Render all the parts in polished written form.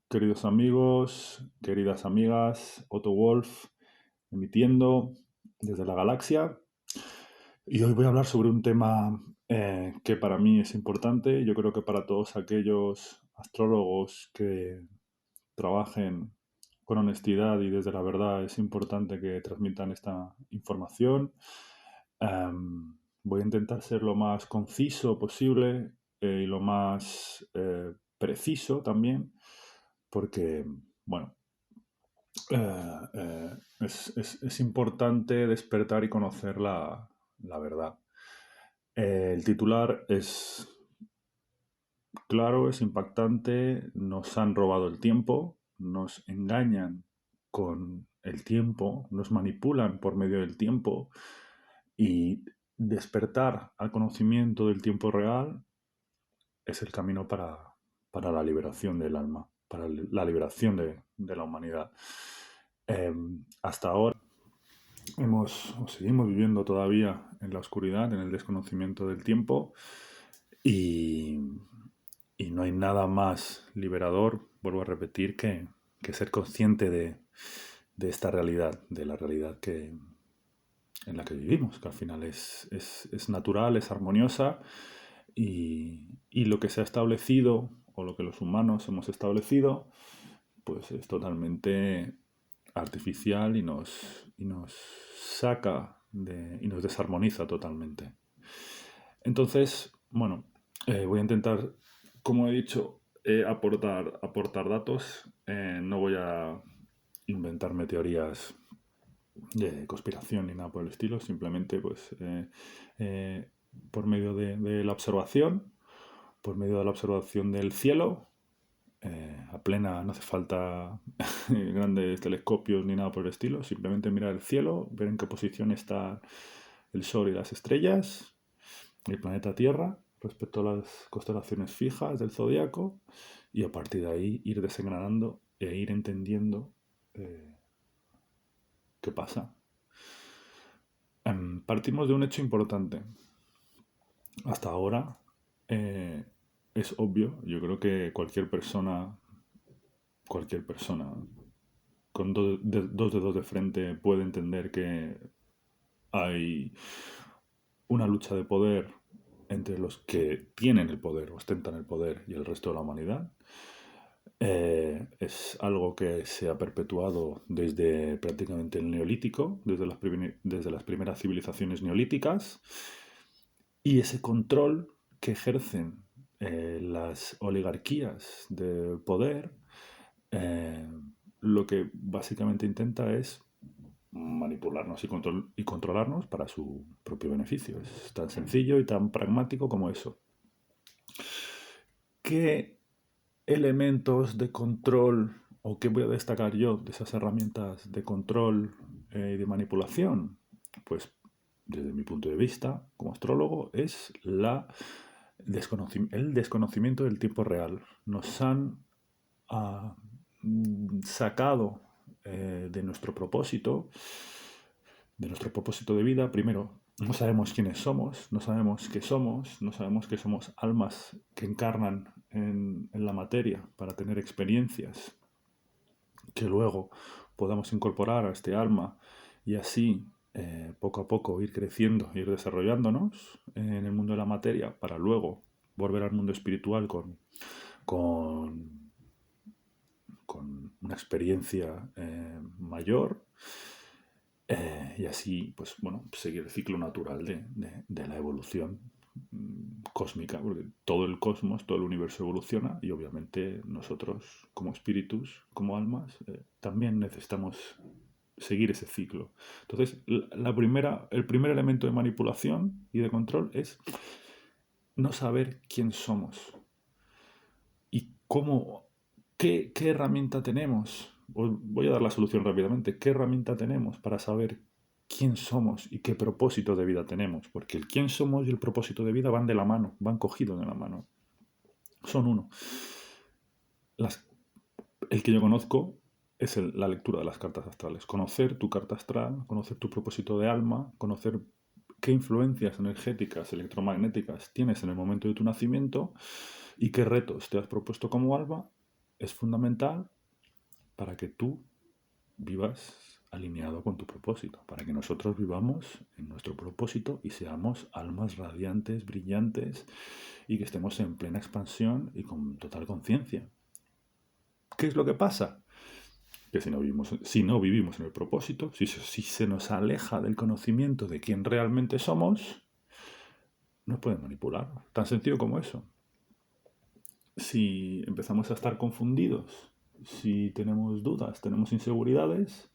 Queridos amigos, queridas amigas, Otto Wolf, emitiendo desde la galaxia. Y hoy voy a hablar sobre un tema que para mí es importante. Yo creo que para todos aquellos astrólogos que trabajen con honestidad y desde la verdad es importante que transmitan esta información. Voy a intentar ser lo más conciso posible y lo más preciso también, porque, bueno, es importante despertar y conocer la verdad. El titular es claro, es impactante, nos han robado el tiempo, nos engañan con el tiempo, nos manipulan por medio del tiempo y despertar al conocimiento del tiempo real es el camino para la liberación del alma, para la liberación de la humanidad. Hasta ahora seguimos viviendo todavía en la oscuridad, en el desconocimiento del tiempo y, y no hay nada más liberador, vuelvo a repetir, que ser consciente de esta realidad, de la realidad en la que vivimos, que al final es natural, es armoniosa y lo que se ha establecido o lo que los humanos hemos establecido, pues es totalmente artificial y nos saca y nos desarmoniza totalmente. Entonces, bueno, voy a intentar, como he dicho, aportar datos. No voy a inventarme teorías de conspiración ni nada por el estilo, simplemente pues eh, por medio de la observación, por medio de la observación del cielo, a plena, no hace falta grandes telescopios ni nada por el estilo, simplemente mirar el cielo, ver en qué posición está el Sol y las estrellas, el planeta Tierra, respecto a las constelaciones fijas del zodiaco, y a partir de ahí ir desengranando e ir entendiendo eh, qué pasa. Partimos de un hecho importante. Hasta ahora eh, es obvio, yo creo que cualquier persona con dos dedos de frente puede entender que hay una lucha de poder entre los que tienen el poder, ostentan el poder y el resto de la humanidad. Es algo que se ha perpetuado desde prácticamente el neolítico, desde las primeras civilizaciones neolíticas, y ese control que ejercen las oligarquías de poder, eh, lo que básicamente intenta es manipularnos y controlarnos para su propio beneficio. Es tan sencillo y tan pragmático como eso. ¿Qué elementos de control o qué voy a destacar yo de esas herramientas de control y de manipulación? Pues desde mi punto de vista como astrólogo es el desconocimiento del tiempo real. Nos han ah, sacado de nuestro propósito de vida. Primero, no sabemos quiénes somos, no sabemos qué somos, no sabemos que somos almas que encarnan en la materia para tener experiencias que luego podamos incorporar a este alma y así poco a poco ir creciendo, ir desarrollándonos en el mundo de la materia para luego volver al mundo espiritual con, con una experiencia mayor y así, pues bueno, seguir el ciclo natural de la evolución cósmica, porque todo el cosmos, todo el universo evoluciona y obviamente nosotros como espíritus, como almas, también necesitamos seguir ese ciclo. Entonces, el primer elemento de manipulación y de control es no saber quién somos y qué herramienta tenemos. Voy a dar la solución rápidamente. ¿Qué herramienta tenemos para saber quién somos y qué propósito de vida tenemos? Porque el quién somos y el propósito de vida van de la mano, van cogidos de la mano. Son uno. Las- el que yo conozco es la lectura de las cartas astrales. Conocer tu carta astral, conocer tu propósito de alma, conocer qué influencias energéticas, electromagnéticas tienes en el momento de tu nacimiento y qué retos te has propuesto como alma es fundamental para que tú vivas alineado con tu propósito, para que nosotros vivamos en nuestro propósito y seamos almas radiantes, brillantes y que estemos en plena expansión y con total conciencia. ¿Qué es lo que pasa? Que si no vivimos en el propósito, si se nos aleja del conocimiento de quién realmente somos, nos pueden manipular. Tan sencillo como eso. Si empezamos a estar confundidos, si tenemos dudas, tenemos inseguridades,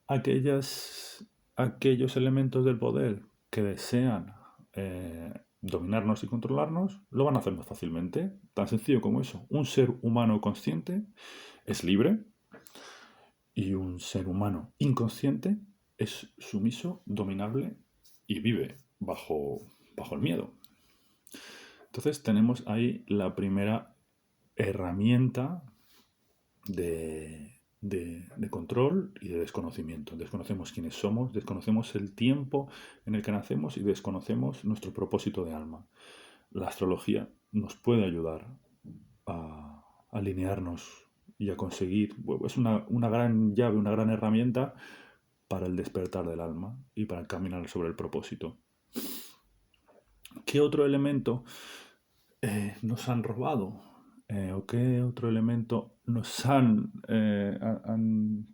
aquellos elementos del poder que desean dominarnos y controlarnos, lo van a hacer más fácilmente. Tan sencillo como eso. Un ser humano consciente es libre y un ser humano inconsciente es sumiso, dominable y vive bajo el miedo. Entonces tenemos ahí la primera herramienta de control y de desconocimiento. Desconocemos quiénes somos, desconocemos el tiempo en el que nacemos y desconocemos nuestro propósito de alma. La astrología nos puede ayudar a alinearnos y a conseguir, bueno, es una gran llave, una gran herramienta para el despertar del alma y para caminar sobre el propósito. ¿Qué otro elemento nos han robado? ¿O qué otro elemento nos han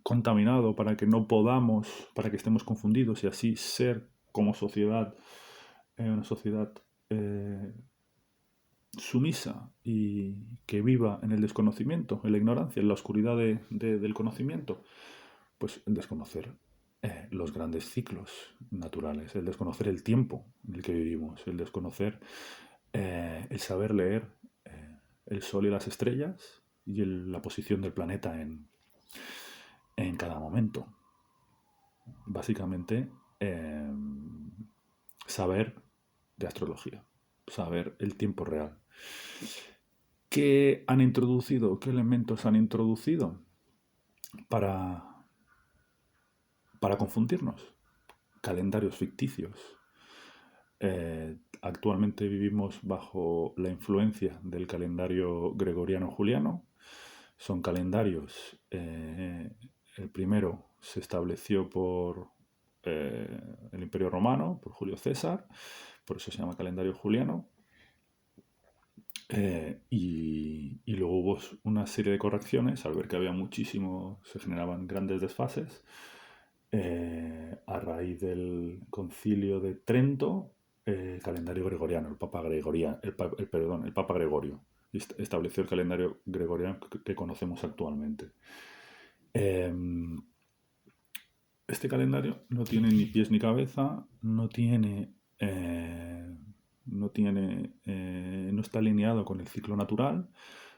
contaminado para que no podamos, para que estemos confundidos y así ser como sociedad, una sociedad sumisa y que viva en el desconocimiento, en la ignorancia, en la oscuridad del conocimiento? Pues el desconocer los grandes ciclos naturales, el desconocer el tiempo en el que vivimos, el desconocer el saber leer el sol y las estrellas y la posición del planeta en cada momento. Básicamente, saber de astrología, saber el tiempo real. ¿Qué han introducido? ¿Qué elementos han introducido para confundirnos? Calendarios ficticios. Actualmente vivimos bajo la influencia del calendario gregoriano-juliano. Son calendarios. El primero se estableció por el Imperio Romano, por Julio César, por eso se llama calendario juliano. Y luego hubo una serie de correcciones, al ver que había se generaban grandes desfases. A raíz del concilio de Trento, el calendario gregoriano, el Papa Gregorio estableció el calendario gregoriano que conocemos actualmente. Este calendario no tiene ni pies ni cabeza, no está alineado con el ciclo natural,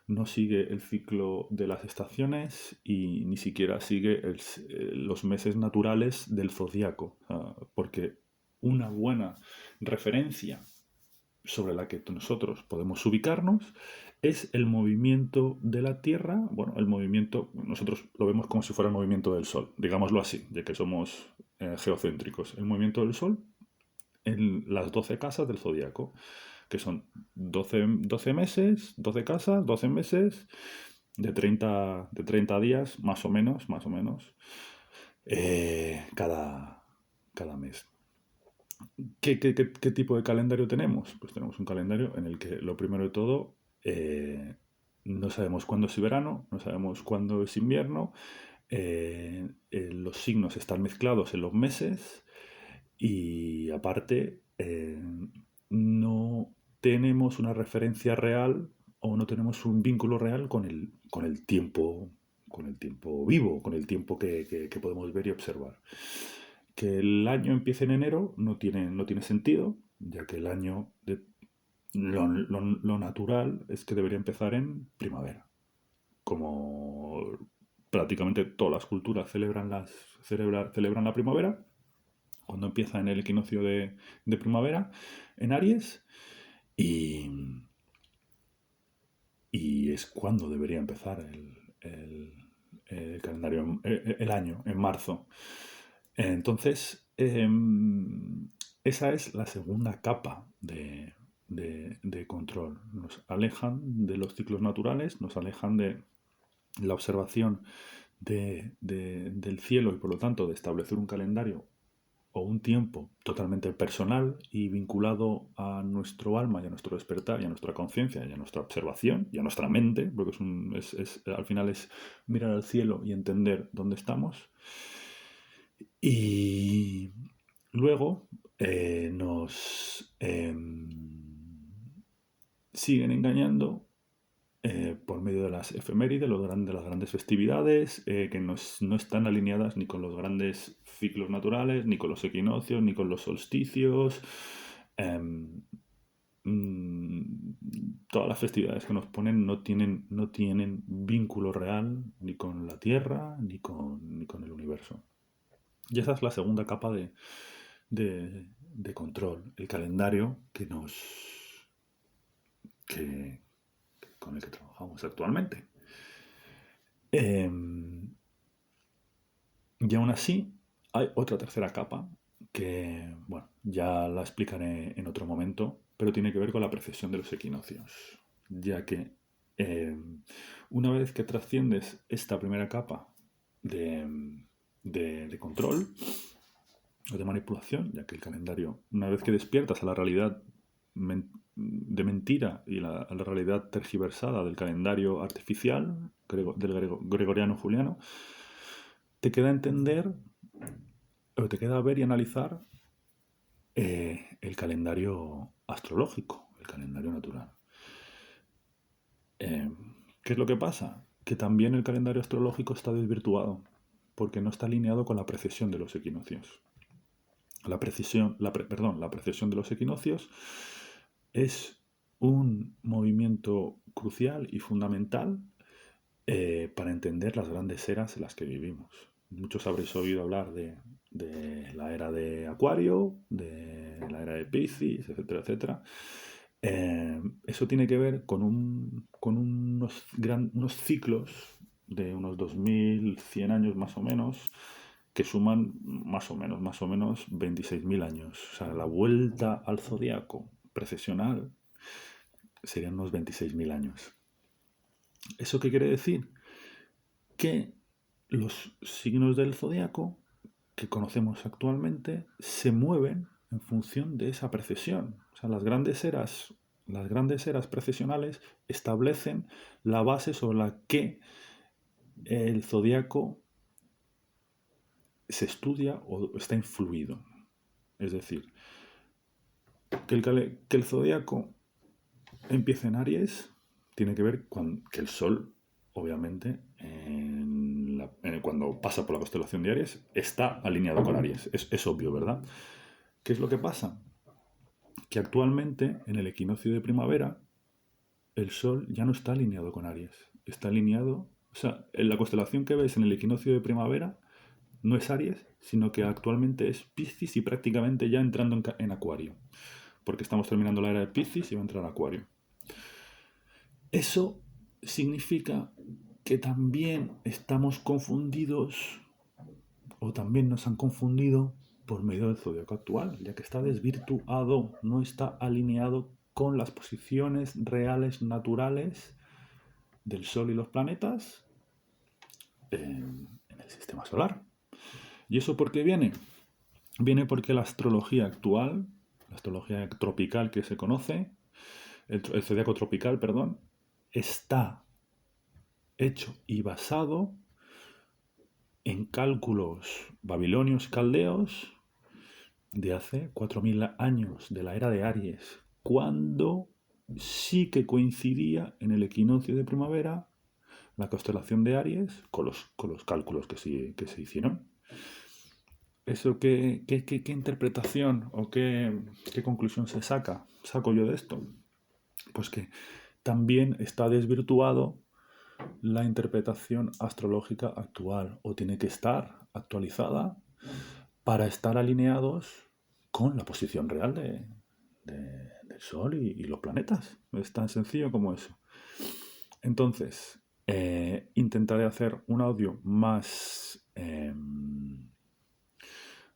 no sigue el ciclo de las estaciones y ni siquiera sigue los meses naturales del zodiaco, porque una buena referencia sobre la que nosotros podemos ubicarnos es el movimiento de la Tierra. Bueno, el movimiento, nosotros lo vemos como si fuera el movimiento del Sol, digámoslo así, ya que somos geocéntricos. El movimiento del Sol en las 12 casas del zodiaco, que son 12 meses, 12 casas, 12 meses, de 30 días, más o menos, cada mes. ¿Qué tipo de calendario tenemos? Pues tenemos un calendario en el que lo primero de todo, no sabemos cuándo es verano, no sabemos cuándo es invierno, los signos están mezclados en los meses y aparte no tenemos una referencia real o no tenemos un vínculo real con el tiempo vivo, con el tiempo que podemos ver y observar. Que el año empiece en enero no tiene sentido, ya que el año lo natural es que debería empezar en primavera. Como prácticamente todas las culturas celebran la primavera, cuando empieza en el equinoccio de primavera, en Aries, y es cuando debería empezar el calendario, el año, en marzo. Entonces, esa es la segunda capa de control. Nos alejan de los ciclos naturales, nos alejan la observación del cielo y por lo tanto de establecer un calendario o un tiempo totalmente personal y vinculado a nuestro alma y a nuestro despertar y a nuestra conciencia y a nuestra observación y a nuestra mente, porque al final es mirar al cielo y entender dónde estamos. Y luego nos siguen engañando por medio de las efemérides, de las grandes festividades, que no están alineadas ni con los grandes ciclos naturales, ni con los equinoccios, ni con los solsticios. em, mm, Todas las festividades que nos ponen no tienen vínculo real ni con la Tierra ni con el universo. Y esa es la segunda capa de control, el calendario que, con el que trabajamos actualmente. Y aún así, hay otra tercera capa que, bueno, ya la explicaré en otro momento, pero tiene que ver con la precesión de los equinoccios, ya que una vez que trasciendes esta primera capa de control o de manipulación, ya que el calendario, una vez que despiertas a la realidad de mentira y la realidad tergiversada del calendario artificial del gregoriano juliano, te queda entender, o te queda ver y analizar el calendario astrológico, el calendario natural. ¿Qué es lo que pasa? Que también el calendario astrológico está desvirtuado, porque no está alineado con la precesión de los equinoccios. La precesión de los equinoccios es un movimiento crucial y fundamental para entender las grandes eras en las que vivimos. Muchos habréis oído hablar de la era de Acuario, de la era de Piscis, etcétera, etcétera. Eso tiene que ver con unos ciclos de unos 2100 años más o menos, que suman más o menos 26.000 años. O sea, la vuelta al zodiaco precesional serían unos 26.000 años. ¿Eso qué quiere decir? Que los signos del zodiaco que conocemos actualmente se mueven en función de esa precesión. O sea, las grandes eras precesionales establecen la base sobre la que el zodiaco se estudia o está influido. Es decir, que el zodiaco empiece en Aries tiene que ver con que el Sol, obviamente, cuando pasa por la constelación de Aries, está alineado con Aries. Es obvio, ¿verdad? ¿Qué es lo que pasa? Que actualmente, en el equinoccio de primavera, el Sol ya no está alineado con Aries. Está alineado, o sea, en la constelación que ves en el equinoccio de primavera no es Aries, sino que actualmente es Piscis y prácticamente ya entrando en Acuario. Porque estamos terminando la era de Piscis y va a entrar Acuario. Eso significa que también estamos confundidos, o también nos han confundido por medio del zodiaco actual, ya que está desvirtuado, no está alineado con las posiciones reales, naturales del Sol y los planetas en el sistema solar. ¿Y eso por qué viene? Viene porque la astrología actual, la astrología tropical que se conoce, el zodiaco tropical, perdón, está hecho y basado en cálculos babilonios caldeos de hace 4000 años, de la era de Aries, cuando sí que coincidía en el equinoccio de primavera la constelación de Aries con los cálculos que se hicieron. ¿Eso qué interpretación o qué conclusión saco yo de esto? Pues que también está desvirtuado la interpretación astrológica actual, o tiene que estar actualizada para estar alineados con la posición real del Sol y los planetas. Es tan sencillo como eso. Entonces, intentaré hacer un audio más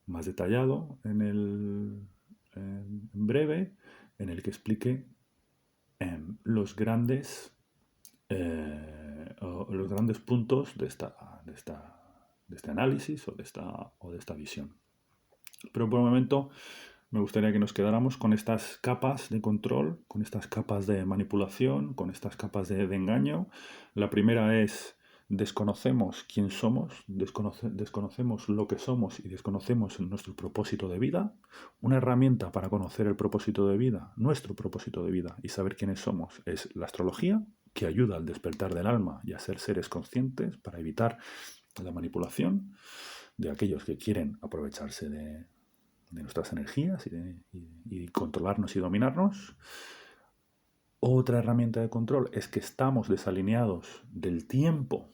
detallado en breve, en el que explique los grandes los grandes puntos de este análisis o de esta visión. Pero por el momento me gustaría que nos quedáramos con estas capas de control, con estas capas de manipulación, con estas capas de engaño. La primera es: desconocemos quién somos, desconocemos lo que somos y desconocemos nuestro propósito de vida. Una herramienta para conocer el propósito de vida, nuestro propósito de vida y saber quiénes somos, es la astrología, que ayuda al despertar del alma y a ser seres conscientes para evitar la manipulación de aquellos que quieren aprovecharse de nuestras energías y controlarnos y dominarnos. Otra herramienta de control es que estamos desalineados del tiempo,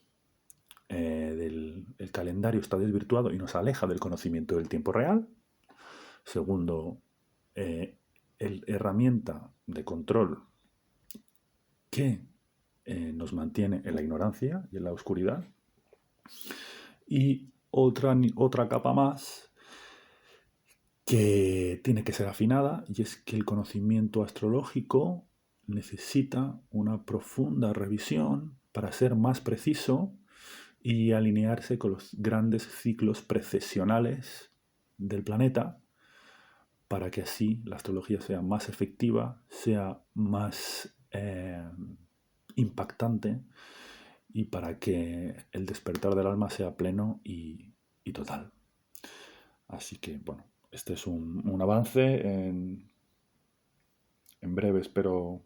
el calendario está desvirtuado y nos aleja del conocimiento del tiempo real. Segundo, herramienta de control que nos mantiene en la ignorancia y en la oscuridad. Y otra capa más que tiene que ser afinada, y es que el conocimiento astrológico necesita una profunda revisión para ser más preciso y alinearse con los grandes ciclos precesionales del planeta, para que así la astrología sea más efectiva, sea más impactante, y para que el despertar del alma sea pleno y total. Así que, bueno, este es un avance. En breve espero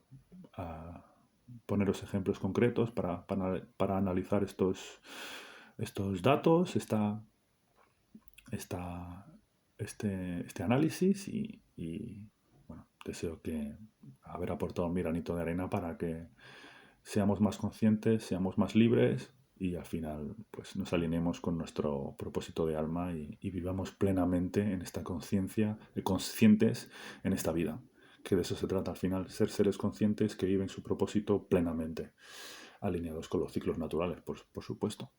poneros ejemplos concretos para analizar estos datos, este análisis, y bueno, deseo haber aportado mi granito de arena para que seamos más conscientes, seamos más libres y al final pues nos alineemos con nuestro propósito de alma y vivamos plenamente en esta conciencia, conscientes en esta vida, que de eso se trata al final, ser seres conscientes que viven su propósito plenamente, alineados con los ciclos naturales, por supuesto.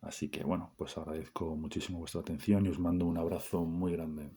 Así que bueno, pues agradezco muchísimo vuestra atención y os mando un abrazo muy grande.